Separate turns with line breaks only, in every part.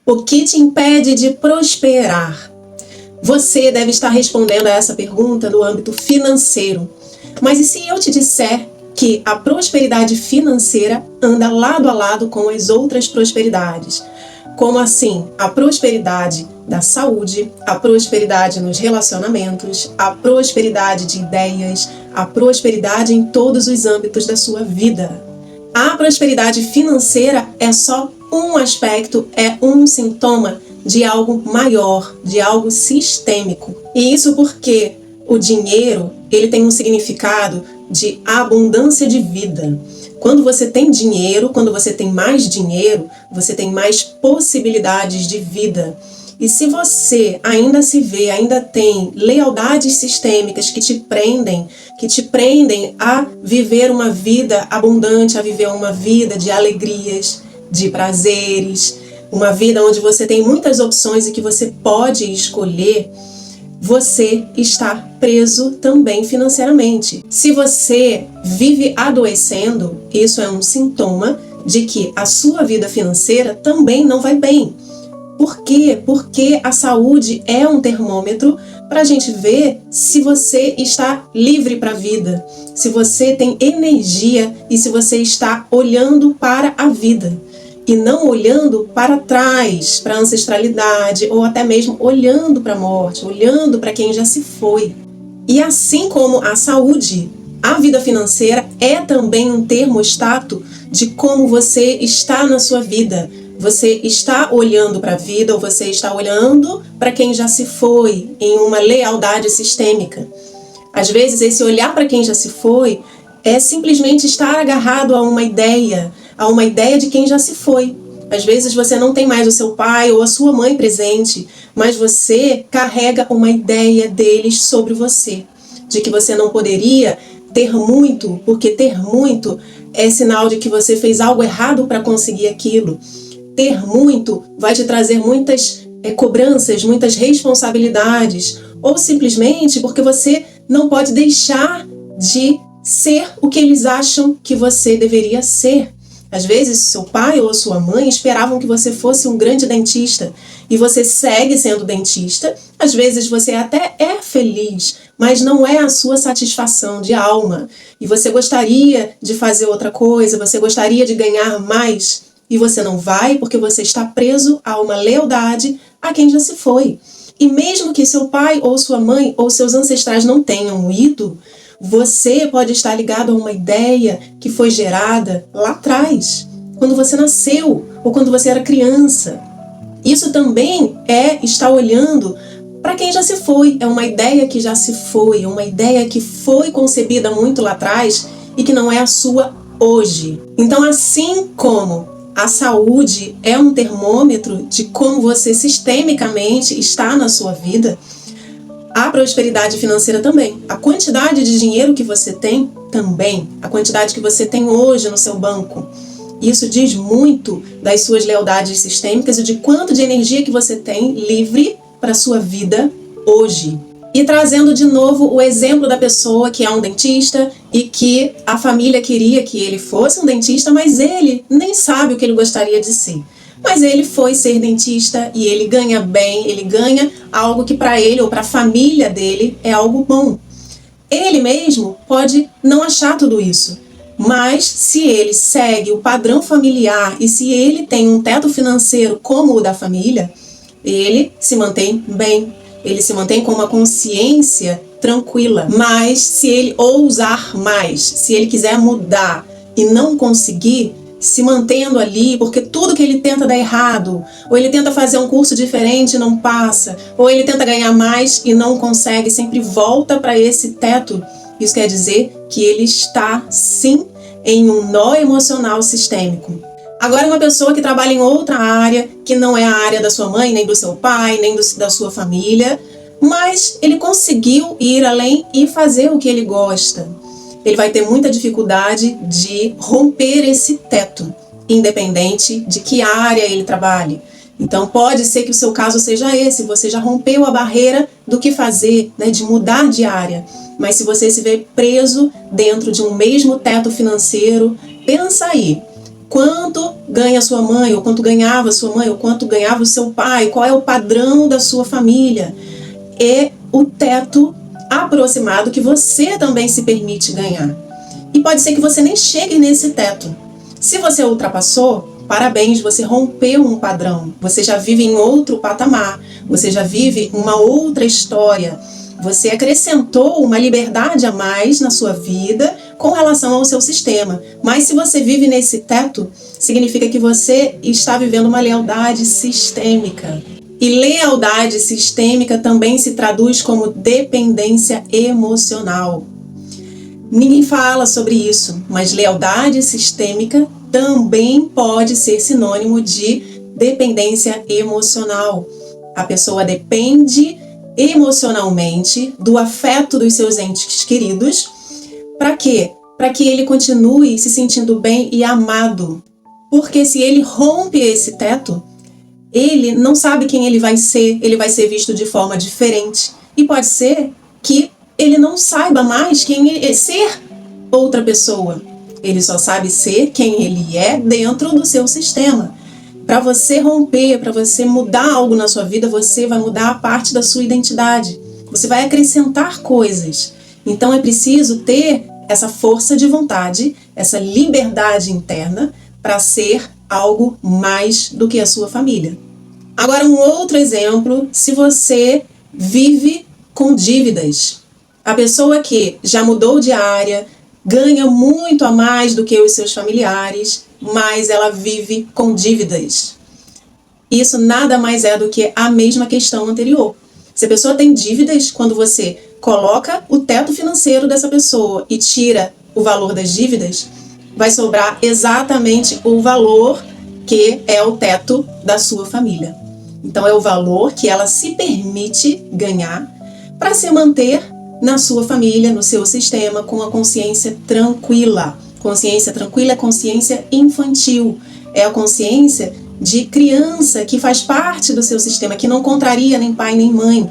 O que te impede de prosperar? Você deve estar respondendo a essa pergunta no âmbito financeiro. Mas e se eu te disser que a prosperidade financeira anda lado a lado com as outras prosperidades? Como assim? A prosperidade da saúde, a prosperidade nos relacionamentos, a prosperidade de ideias, a prosperidade em todos os âmbitos da sua vida. A prosperidade financeira é só um aspecto, é um sintoma de algo maior, de algo sistêmico. E isso porque o dinheiro, ele tem um significado de abundância de vida. Quando você tem dinheiro, quando você tem mais dinheiro, você tem mais possibilidades de vida. E se você ainda se vê, ainda tem lealdades sistêmicas que te prendem a viver uma vida abundante, a viver uma vida de alegrias, de prazeres, uma vida onde você tem muitas opções e que você pode escolher, você está preso também financeiramente. Se você vive adoecendo, isso é um sintoma de que a sua vida financeira também não vai bem. Por quê? Porque a saúde é um termômetro para a gente ver se você está livre para a vida, se você tem energia e se você está olhando para a vida e não olhando para trás, para a ancestralidade ou até mesmo olhando para a morte, olhando para quem já se foi. E assim como a saúde, a vida financeira é também um termostato de como você está na sua vida. Você está olhando para a vida ou você está olhando para quem já se foi em uma lealdade sistêmica. Às vezes esse olhar para quem já se foi é simplesmente estar agarrado a uma ideia de quem já se foi. Às vezes você não tem mais o seu pai ou a sua mãe presente, mas você carrega uma ideia deles sobre você, de que você não poderia ter muito, porque ter muito é sinal de que você fez algo errado para conseguir aquilo. Ter muito vai te trazer muitas cobranças, muitas responsabilidades, ou simplesmente porque você não pode deixar de ser o que eles acham que você deveria ser. Às vezes, seu pai ou sua mãe esperavam que você fosse um grande dentista e você segue sendo dentista. Às vezes, você até é feliz, mas não é a sua satisfação de alma. E você gostaria de fazer outra coisa, você gostaria de ganhar mais e você não vai porque você está preso a uma lealdade a quem já se foi. E mesmo que seu pai ou sua mãe ou seus ancestrais não tenham ido, você pode estar ligado a uma ideia que foi gerada lá atrás, quando você nasceu ou quando você era criança. Isso também é estar olhando para quem já se foi. É uma ideia que já se foi, é uma ideia que foi concebida muito lá atrás e que não é a sua hoje. Então, assim como a saúde é um termômetro de como você sistemicamente está na sua vida, a prosperidade financeira também. A quantidade de dinheiro que você tem também. A quantidade que você tem hoje no seu banco. Isso diz muito das suas lealdades sistêmicas e de quanto de energia que você tem livre para a sua vida hoje. E trazendo de novo o exemplo da pessoa que é um dentista e que a família queria que ele fosse um dentista, mas ele nem sabe o que ele gostaria de ser. Mas ele foi ser dentista e ele ganha bem, ele ganha algo que para ele ou para a família dele é algo bom. Ele mesmo pode não achar tudo isso, mas se ele segue o padrão familiar e se ele tem um teto financeiro como o da família, ele se mantém bem, ele se mantém com uma consciência tranquila. Mas se ele ousar mais, se ele quiser mudar e não conseguir, se mantendo ali, porque tudo que ele tenta dá errado, ou ele tenta fazer um curso diferente e não passa, ou ele tenta ganhar mais e não consegue, sempre volta para esse teto. Isso quer dizer que ele está, sim, em um nó emocional sistêmico. Agora, uma pessoa que trabalha em outra área, que não é a área da sua mãe, nem do seu pai, nem da sua família, mas ele conseguiu ir além e fazer o que ele gosta. Ele vai ter muita dificuldade de romper esse teto, independente de que área ele trabalhe. Então pode ser que o seu caso seja esse, você já rompeu a barreira do que fazer, né, de mudar de área. Mas se você se vê preso dentro de um mesmo teto financeiro, pensa aí, quanto ganha sua mãe, ou quanto ganhava sua mãe, ou quanto ganhava o seu pai, qual é o padrão da sua família. É o teto aproximado que você também se permite ganhar. E pode ser que você nem chegue nesse teto. Se você ultrapassou, parabéns, você rompeu um padrão. Você já vive em outro patamar. Você já vive uma outra história. Você acrescentou uma liberdade a mais na sua vida com relação ao seu sistema. Mas se você vive nesse teto, significa que você está vivendo uma lealdade sistêmica. E lealdade sistêmica também se traduz como dependência emocional. Ninguém fala sobre isso, mas lealdade sistêmica também pode ser sinônimo de dependência emocional. A pessoa depende emocionalmente do afeto dos seus entes queridos. Para quê? Para que ele continue se sentindo bem e amado. Porque se ele rompe esse teto, ele não sabe quem ele vai ser visto de forma diferente. E pode ser que ele não saiba mais quem é ser outra pessoa. Ele só sabe ser quem ele é dentro do seu sistema. Para você romper, para você mudar algo na sua vida, você vai mudar a parte da sua identidade. Você vai acrescentar coisas. Então é preciso ter essa força de vontade, essa liberdade interna para ser algo mais do que a sua família. Agora, um outro exemplo, se você vive com dívidas. A pessoa que já mudou de área, ganha muito a mais do que os seus familiares, mas ela vive com dívidas. Isso nada mais é do que a mesma questão anterior. Se a pessoa tem dívidas, quando você coloca o teto financeiro dessa pessoa e tira o valor das dívidas, vai sobrar exatamente o valor que é o teto da sua família. Então é o valor que ela se permite ganhar para se manter na sua família, no seu sistema, com a consciência tranquila. Consciência tranquila é consciência infantil. É a consciência de criança que faz parte do seu sistema, que não contraria nem pai nem mãe.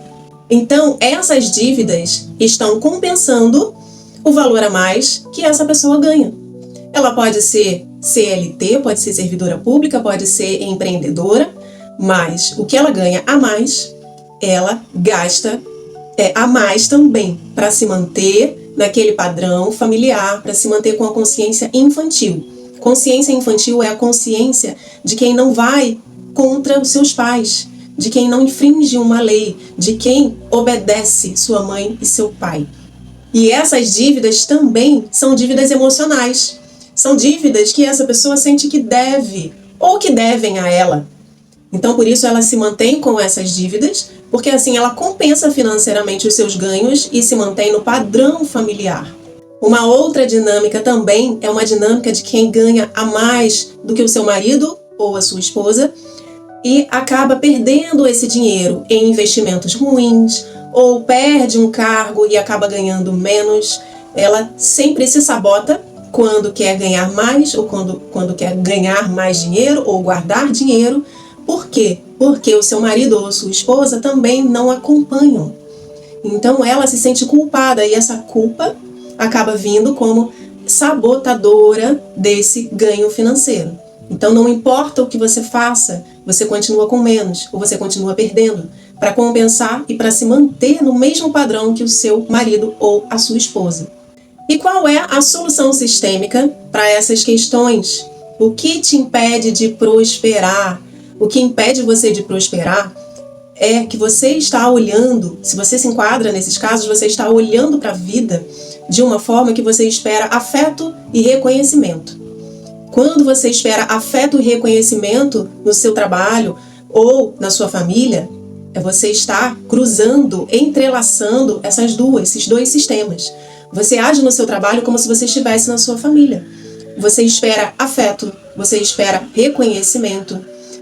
Então, essas dívidas estão compensando o valor a mais que essa pessoa ganha. Ela pode ser CLT, pode ser servidora pública, pode ser empreendedora, mas o que ela ganha a mais, ela gasta a mais também, para se manter naquele padrão familiar, para se manter com a consciência infantil. Consciência infantil é a consciência de quem não vai contra os seus pais, de quem não infringe uma lei, de quem obedece sua mãe e seu pai. E essas dívidas também são dívidas emocionais. São dívidas que essa pessoa sente que deve, ou que devem a ela. Então, por isso, ela se mantém com essas dívidas, porque assim ela compensa financeiramente os seus ganhos e se mantém no padrão familiar. Uma outra dinâmica também é uma dinâmica de quem ganha a mais do que o seu marido ou a sua esposa e acaba perdendo esse dinheiro em investimentos ruins ou perde um cargo e acaba ganhando menos. Ela sempre se sabota quando quer ganhar mais ou quando quer ganhar mais dinheiro ou guardar dinheiro. Por quê? Porque o seu marido ou sua esposa também não acompanham. Então ela se sente culpada e essa culpa acaba vindo como sabotadora desse ganho financeiro. Então não importa o que você faça, você continua com menos ou você continua perdendo para compensar e para se manter no mesmo padrão que o seu marido ou a sua esposa. E qual é a solução sistêmica para essas questões? O que te impede de prosperar? O que impede você de prosperar é que você está olhando, se você se enquadra nesses casos, você está olhando para a vida de uma forma que você espera afeto e reconhecimento. Quando você espera afeto e reconhecimento no seu trabalho ou na sua família, você está cruzando, entrelaçando esses dois sistemas. Você age no seu trabalho como se você estivesse na sua família. Você espera afeto, você espera reconhecimento,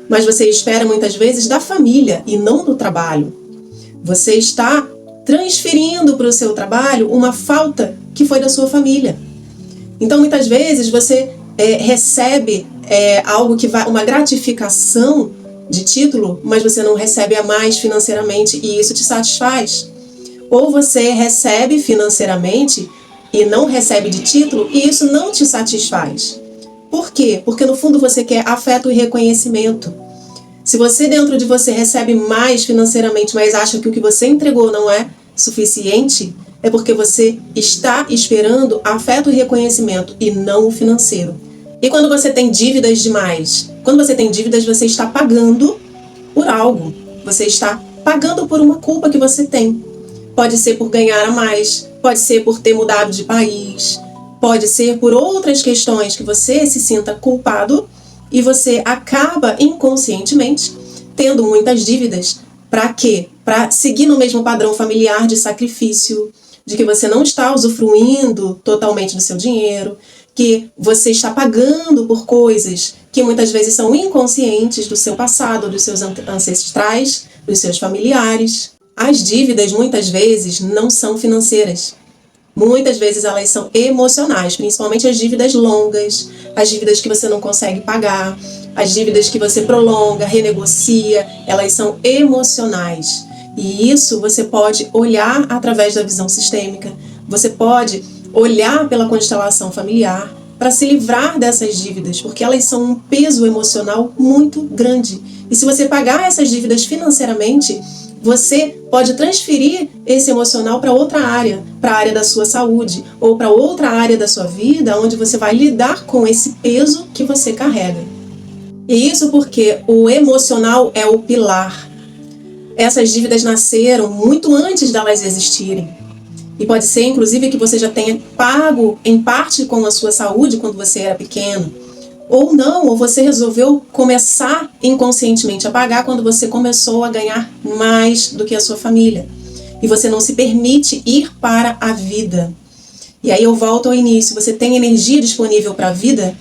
mas você espera muitas vezes da família e não do trabalho. Você está transferindo para o seu trabalho uma falta que foi da sua família. Então, muitas vezes, você recebe algo que vai, uma gratificação de título, mas você não recebe a mais financeiramente e isso te satisfaz. Ou você recebe financeiramente e não recebe de título e isso não te satisfaz. Por quê? Porque no fundo você quer afeto e reconhecimento. Se você dentro de você recebe mais financeiramente, mas acha que o que você entregou não é suficiente, é porque você está esperando afeto e reconhecimento e não o financeiro. E quando você tem dívidas demais? Quando você tem dívidas, você está pagando por algo. Você está pagando por uma culpa que você tem. Pode ser por ganhar a mais, pode ser por ter mudado de país, pode ser por outras questões que você se sinta culpado e você acaba inconscientemente tendo muitas dívidas. Para quê? Para seguir no mesmo padrão familiar de sacrifício, de que você não está usufruindo totalmente do seu dinheiro, que você está pagando por coisas que muitas vezes são inconscientes do seu passado, dos seus ancestrais, dos seus familiares. As dívidas muitas vezes não são financeiras. Muitas vezes elas são emocionais, principalmente as dívidas longas, as dívidas que você não consegue pagar, as dívidas que você prolonga, renegocia, elas são emocionais. E isso você pode olhar através da visão sistêmica, você pode olhar pela constelação familiar para se livrar dessas dívidas, porque elas são um peso emocional muito grande. E se você pagar essas dívidas financeiramente, você pode transferir esse emocional para outra área, para a área da sua saúde, ou para outra área da sua vida, onde você vai lidar com esse peso que você carrega. E isso porque o emocional é o pilar. Essas dívidas nasceram muito antes delas existirem. E pode ser, inclusive, que você já tenha pago em parte com a sua saúde quando você era pequeno. Ou não, ou você resolveu começar inconscientemente a pagar quando você começou a ganhar mais do que a sua família. E você não se permite ir para a vida. E aí eu volto ao início, você tem energia disponível para a vida?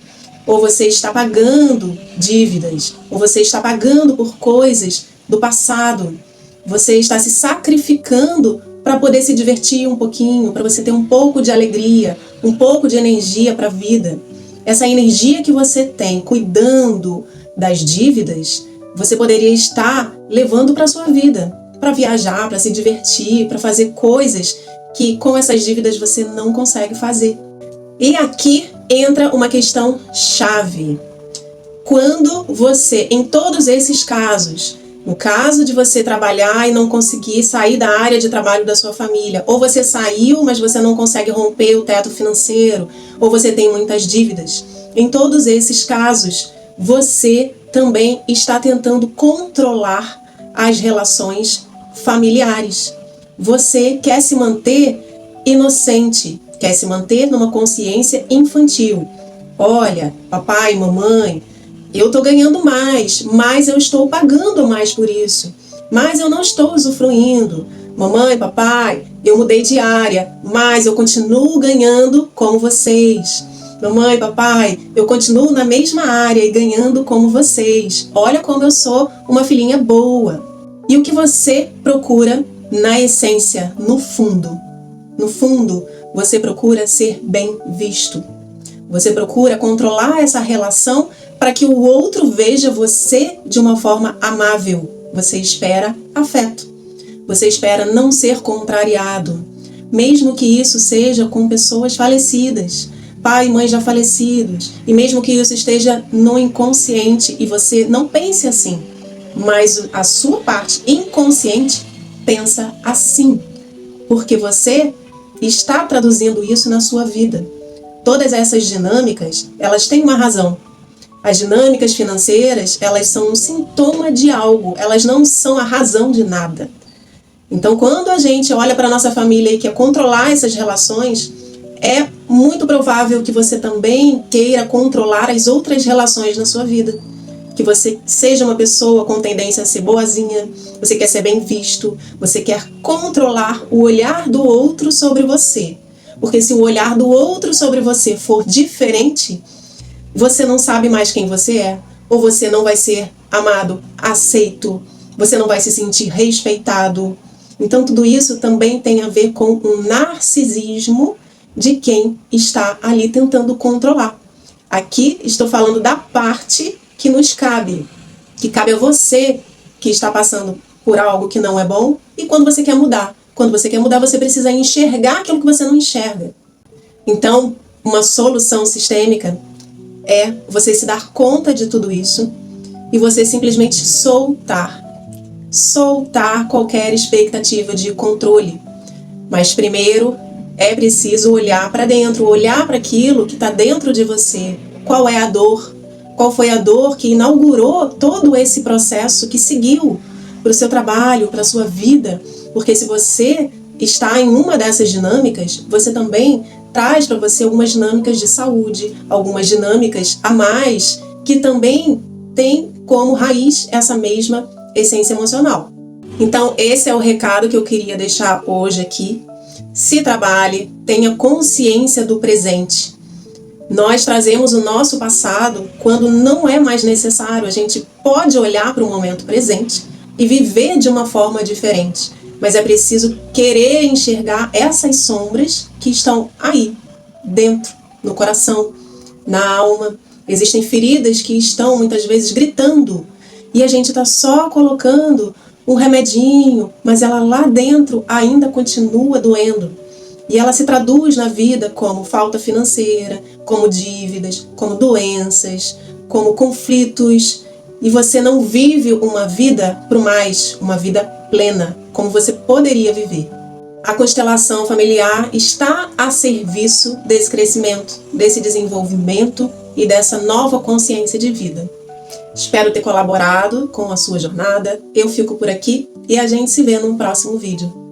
Ou você está pagando dívidas? Ou você está pagando por coisas do passado? Você está se sacrificando para poder se divertir um pouquinho, para você ter um pouco de alegria, um pouco de energia para a vida. Essa energia que você tem cuidando das dívidas, você poderia estar levando para a sua vida, para viajar, para se divertir, para fazer coisas que com essas dívidas você não consegue fazer. E aqui entra uma questão chave. Quando você, em todos esses casos, no caso de você trabalhar e não conseguir sair da área de trabalho da sua família, ou você saiu, mas você não consegue romper o teto financeiro, ou você tem muitas dívidas, em todos esses casos, você também está tentando controlar as relações familiares. Você quer se manter inocente, quer se manter numa consciência infantil. Olha, papai, mamãe, eu estou ganhando mais, mas eu estou pagando mais por isso. Mas eu não estou usufruindo. Mamãe, papai, eu mudei de área, mas eu continuo ganhando como vocês. Mamãe, papai, eu continuo na mesma área e ganhando como vocês. Olha como eu sou uma filhinha boa. E o que você procura na essência, no fundo? No fundo, você procura ser bem visto. Você procura controlar essa relação para que o outro veja você de uma forma amável. Você espera afeto. Você espera não ser contrariado. Mesmo que isso seja com pessoas falecidas, pai e mãe já falecidos. E mesmo que isso esteja no inconsciente e você não pense assim. Mas a sua parte inconsciente pensa assim. Porque você está traduzindo isso na sua vida. Todas essas dinâmicas, elas têm uma razão. As dinâmicas financeiras, elas são um sintoma de algo, elas não são a razão de nada. Então, quando a gente olha para a nossa família e quer controlar essas relações, é muito provável que você também queira controlar as outras relações na sua vida. Que você seja uma pessoa com tendência a ser boazinha, você quer ser bem visto, você quer controlar o olhar do outro sobre você. Porque se o olhar do outro sobre você for diferente, você não sabe mais quem você é, ou você não vai ser amado, aceito, você não vai se sentir respeitado. Então tudo isso também tem a ver com um narcisismo de quem está ali tentando controlar. Aqui estou falando da parte que nos cabe, que cabe a você que está passando por algo que não é bom e quando você quer mudar. Quando você quer mudar, você precisa enxergar aquilo que você não enxerga. Então, uma solução sistêmica é você se dar conta de tudo isso e você simplesmente soltar qualquer expectativa de controle. Mas primeiro é preciso olhar para dentro, olhar para aquilo que está dentro de você. Qual é a dor? Qual foi a dor que inaugurou todo esse processo que seguiu para o seu trabalho, para a sua vida? Porque se você está em uma dessas dinâmicas, você também traz para você algumas dinâmicas de saúde, algumas dinâmicas a mais que também tem como raiz essa mesma essência emocional. Então esse é o recado que eu queria deixar hoje aqui. Se trabalhe, tenha consciência do presente. Nós trazemos o nosso passado quando não é mais necessário. A gente pode olhar para o momento presente e viver de uma forma diferente. Mas é preciso querer enxergar essas sombras que estão aí, dentro, no coração, na alma. Existem feridas que estão muitas vezes gritando e a gente está só colocando um remedinho, mas ela lá dentro ainda continua doendo. E ela se traduz na vida como falta financeira, como dívidas, como doenças, como conflitos. E você não vive uma vida pro mais, uma vida plena, como você poderia viver. A constelação familiar está a serviço desse crescimento, desse desenvolvimento e dessa nova consciência de vida. Espero ter colaborado com a sua jornada. Eu fico por aqui e a gente se vê num próximo vídeo.